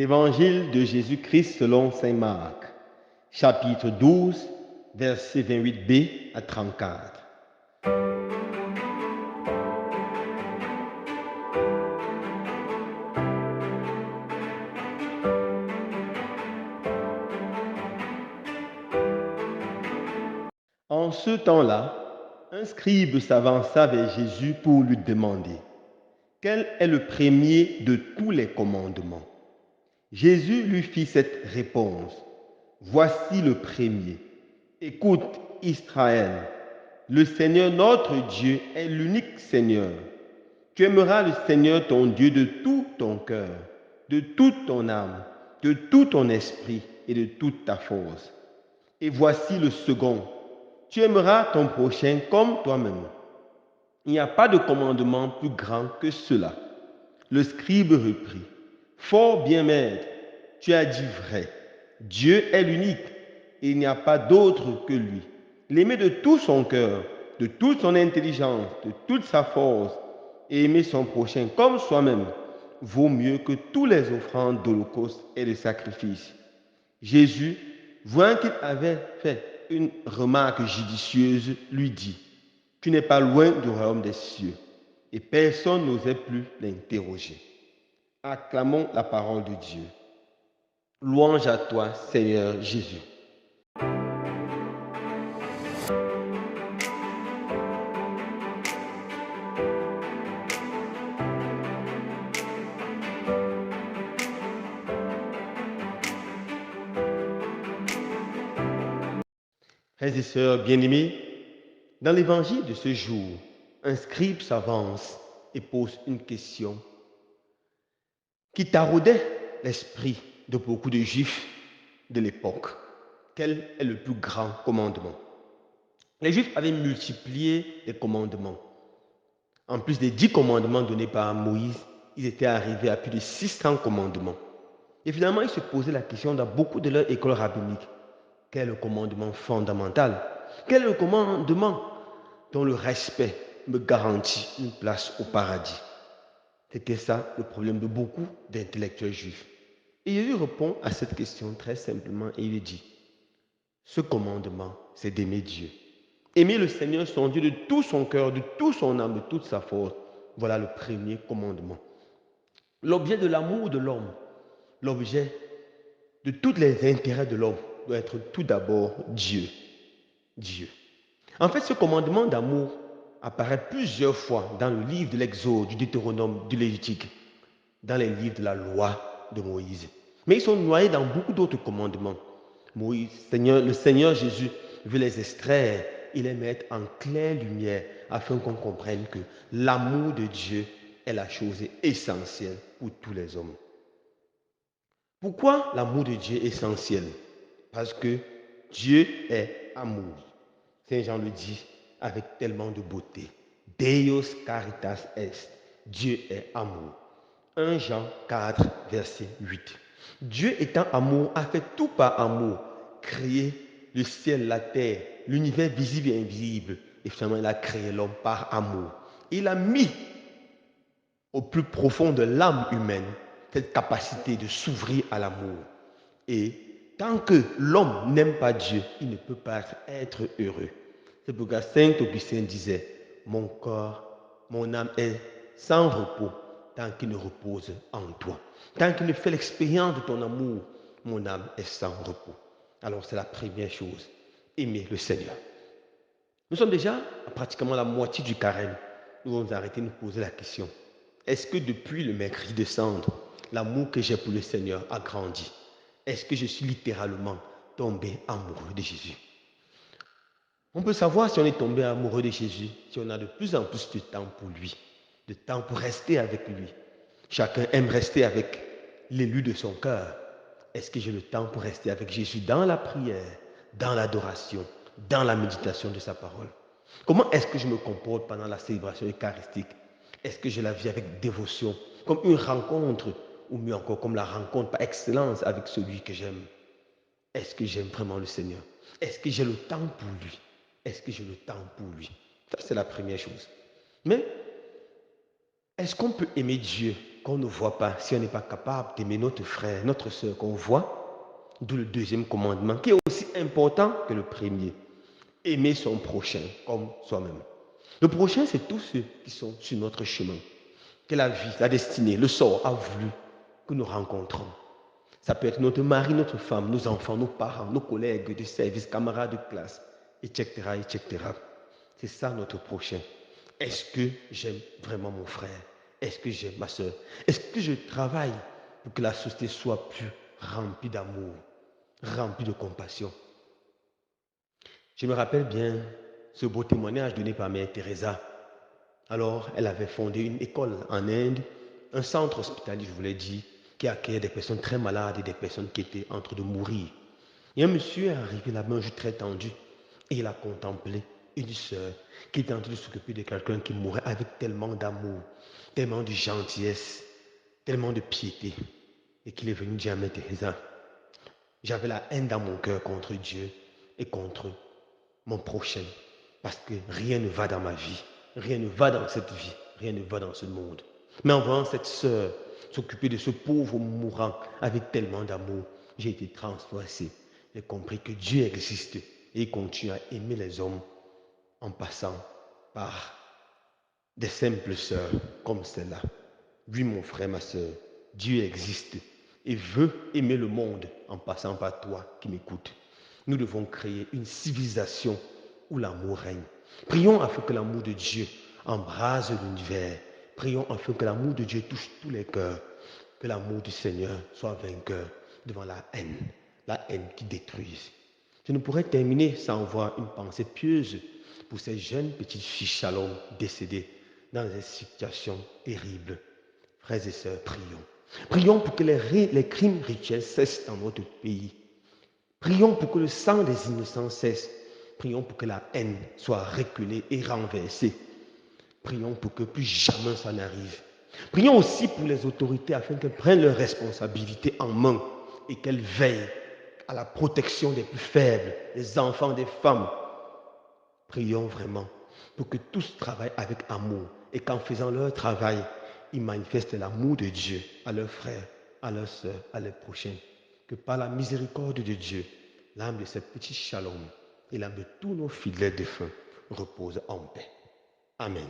Évangile de Jésus-Christ selon saint Marc, chapitre 12, versets 28b à 34. En ce temps-là, un scribe s'avança vers Jésus pour lui demander: quel est le premier de tous les commandements? Jésus lui fit cette réponse: voici le premier. Écoute, Israël, le Seigneur notre Dieu est l'unique Seigneur. Tu aimeras le Seigneur ton Dieu de tout ton cœur, de toute ton âme, de tout ton esprit et de toute ta force. Et voici le second: tu aimeras ton prochain comme toi-même. Il n'y a pas de commandement plus grand que cela. Le scribe reprit: fort bien, maître, tu as dit vrai. Dieu est l'unique et il n'y a pas d'autre que lui. L'aimer de tout son cœur, de toute son intelligence, de toute sa force, et aimer son prochain comme soi-même, vaut mieux que tous les offrandes d'holocauste et de sacrifices. Jésus, voyant qu'il avait fait une remarque judicieuse, lui dit: tu n'es pas loin du royaume des cieux. Et personne n'osait plus l'interroger. Acclamons la parole de Dieu. Louange à toi, Seigneur Jésus. Frères et sœurs bien-aimés, dans l'évangile de ce jour, un scribe s'avance et pose une question qui taraudait l'esprit de beaucoup de juifs de l'époque. Quel est le plus grand commandement? Les juifs avaient multiplié les commandements. En plus des 10 commandements donnés par Moïse, ils étaient arrivés à plus de 600 commandements. Et finalement, ils se posaient la question dans beaucoup de leurs écoles rabbiniques: quel est le commandement fondamental? Quel est le commandement dont le respect me garantit une place au paradis? C'était ça le problème de beaucoup d'intellectuels juifs. Et Jésus répond à cette question très simplement et il dit: ce commandement, c'est d'aimer Dieu. Aimer le Seigneur son Dieu de tout son cœur, de toute son âme, de toute sa force. Voilà le premier commandement. L'objet de l'amour de l'homme, l'objet de tous les intérêts de l'homme doit être tout d'abord Dieu. Dieu. En fait, ce commandement d'amour apparaît plusieurs fois dans le livre de l'Exode, du Deutéronome, du Lévitique, dans les livres de la loi de Moïse. Mais ils sont noyés dans beaucoup d'autres commandements. Moïse, le Seigneur Jésus veut les extraire et les mettre en claire lumière afin qu'on comprenne que l'amour de Dieu est la chose essentielle pour tous les hommes. Pourquoi l'amour de Dieu est essentiel? Parce que Dieu est amour. Saint Jean le dit avec tellement de beauté. Deus caritas est. Dieu est amour. 1 Jean 4, verset 8. Dieu étant amour a fait tout par amour, créé le ciel, la terre, l'univers visible et invisible. Et finalement, il a créé l'homme par amour. Il a mis au plus profond de l'âme humaine cette capacité de s'ouvrir à l'amour. Et tant que l'homme n'aime pas Dieu, il ne peut pas être heureux. C'est pourquoi Saint Augustin disait: mon corps, mon âme est sans repos tant qu'il ne repose en toi. Tant qu'il ne fait l'expérience de ton amour, mon âme est sans repos. Alors c'est la première chose, aimer le Seigneur. Nous sommes déjà à pratiquement la moitié du carême. Nous allons arrêter de nous poser la question: est-ce que depuis le mercredi de cendre, l'amour que j'ai pour le Seigneur a grandi? Est-ce que je suis littéralement tombé amoureux de Jésus? On peut savoir si on est tombé amoureux de Jésus, si on a de plus en plus de temps pour lui, de temps pour rester avec lui. Chacun aime rester avec l'élu de son cœur. Est-ce que j'ai le temps pour rester avec Jésus dans la prière, dans l'adoration, dans la méditation de sa parole? Comment est-ce que je me comporte pendant la célébration eucharistique? Est-ce que je la vis avec dévotion, comme une rencontre, ou mieux encore comme la rencontre par excellence avec celui que j'aime? Est-ce que j'aime vraiment le Seigneur? Est-ce que j'ai le temps pour lui? Est-ce que j'ai le temps pour lui? Ça, c'est la première chose. Mais est-ce qu'on peut aimer Dieu qu'on ne voit pas, si on n'est pas capable d'aimer notre frère, notre soeur qu'on voit, d'où le deuxième commandement, qui est aussi important que le premier. Aimer son prochain comme soi-même. Le prochain, c'est tous ceux qui sont sur notre chemin, que la vie, la destinée, le sort a voulu que nous rencontrons. Ça peut être notre mari, notre femme, nos enfants, nos parents, nos collègues de service, camarades de classe, etc., etc. C'est ça notre prochain. Est-ce que j'aime vraiment mon frère? Est-ce que j'aime ma soeur? Est-ce que je travaille pour que la société soit plus remplie d'amour, remplie de compassion? Je me rappelle bien ce beau témoignage donné par Mère Teresa. Alors, elle avait fondé une école en Inde, un centre hospitalier, je vous l'ai dit, qui accueillait des personnes très malades et des personnes qui étaient en train de mourir. Et un monsieur est arrivé là-bas un jour très tendu et il a contemplé une sœur qui était en train de s'occuper de quelqu'un qui mourait avec tellement d'amour, tellement de gentillesse, tellement de piété. Et qu'il est venu dire à Mère Teresa, j'avais la haine dans mon cœur contre Dieu et contre mon prochain. Parce que rien ne va dans ma vie. Rien ne va dans cette vie. Rien ne va dans ce monde. Mais en voyant cette sœur s'occuper de ce pauvre mourant avec tellement d'amour, j'ai été transformé. J'ai compris que Dieu existe et il continue à aimer les hommes en passant par des simples sœurs comme celle-là. Oui, mon frère, ma sœur, Dieu existe et veut aimer le monde en passant par toi qui m'écoutes. Nous devons créer une civilisation où l'amour règne. Prions afin que l'amour de Dieu embrase l'univers. Prions afin que l'amour de Dieu touche tous les cœurs. Que l'amour du Seigneur soit vainqueur devant la haine qui détruise. Je ne pourrais terminer sans avoir une pensée pieuse pour ces jeunes petites filles Shalom décédées dans des situations terribles. Frères et sœurs, prions. Prions pour que les crimes rituels cessent dans notre pays. Prions pour que le sang des innocents cesse. Prions pour que la haine soit reculée et renversée. Prions pour que plus jamais ça n'arrive. Prions aussi pour les autorités afin qu'elles prennent leurs responsabilités en main et qu'elles veillent à la protection des plus faibles, des enfants, des femmes. Prions vraiment pour que tous travaillent avec amour et qu'en faisant leur travail, ils manifestent l'amour de Dieu à leurs frères, à leurs sœurs, à leurs prochains. Que par la miséricorde de Dieu, l'âme de ces petits Shalom et l'âme de tous nos fidèles défunts repose en paix. Amen.